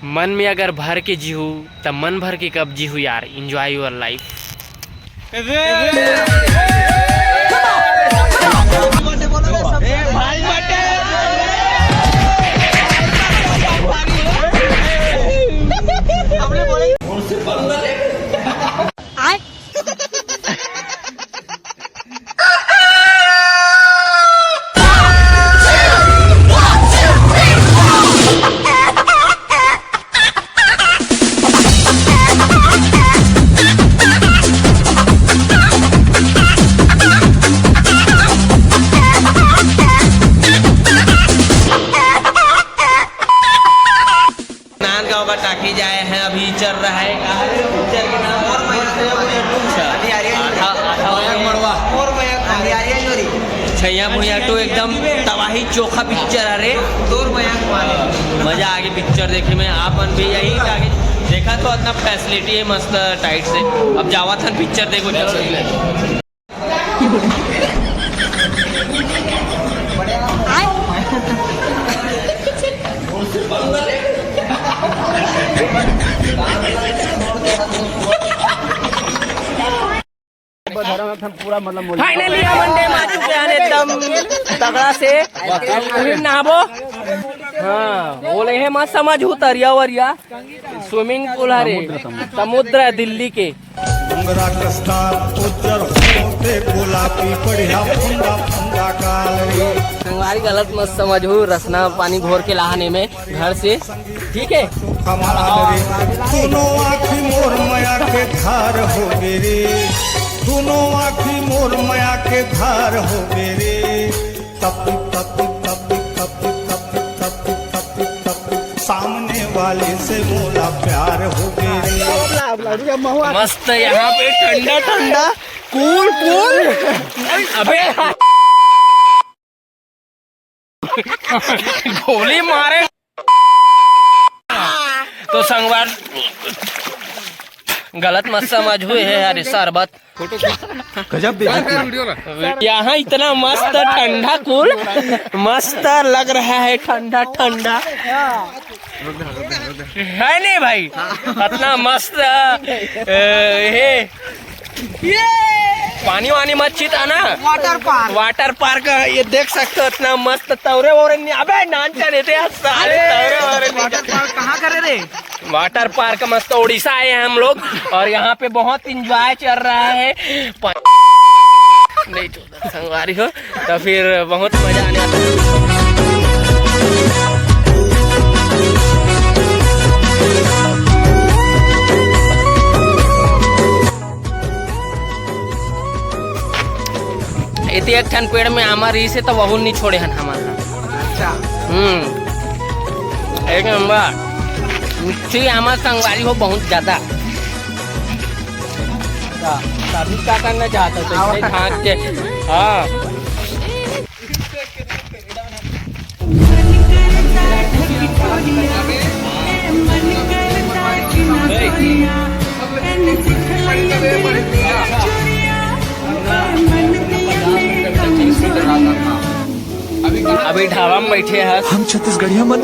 मन में अगर भर के जी हूँ तब मन भर के कब जी हूँ यार। Enjoy your life. टाकी जाए हैं, अभी चल रहा है पिक्चर के नाम छैया भुइया टू एकदम तबाही चोखा पिक्चर। अरे मजा आ गई पिक्चर देखे में। आपन भी यही आगे देखा तो इतना फैसिलिटी है मस्त टाइट से। अब जावा था पिक्चर देखो चल। फाइनली वनडे मैच एकदम तगड़ा से नहाबो। हाँ बोले है मत समझ हूँ तरिया वरिया स्विमिंग पूल हरे समुद्र दिल्ली के। संगवारी गलत मत समझू, रसना पानी घोर के नहाने में घर से, ठीक है। दोनों आँखी मोर माया के धार हो मेरे, दोनों आँखी मोर माया के धार हो मेरे। तप तप तप तप तप तप तप तप सामने वाले से मोला प्यार हो मेरे। मस्त यहाँ पे ठंडा ठंडा कूल कूल। अबे गोली मारे तो संगवार गलत मत समझ हुए है यार। शरबत गजब यहाँ इतना मस्त ठंडा कूल मस्त लग रहा है, ठंडा ठंडा है नहीं भाई? इतना मस्त ये पानी वानी मत चीता ना। वाटर पार्क ये देख सकते हो, इतना मस्त तवरे वोरे। अबे नानचा देते सारे तवरे वोरे। वाटर पार्क कहाँ करे रे? वाटर पार्क मस्त उड़ीसा आए हैं हम लोग और यहाँ पे बहुत इंजॉय चल रहा है। नहीं चौदह संगवारी हो तो फिर बहुत मजा आने आता है। एक ठन पेड़ में आमा रही से तो बहुत नहीं छोड़े हैं हमारा। एक नंबर मिर्ची आमा संगवारी हो बहुत ज्यादा। अभी क्या करना चाहता हूँ झाँक के। हाँ अभी ढाबा में बैठे हैं हम छत्तीसगढ़िया मन।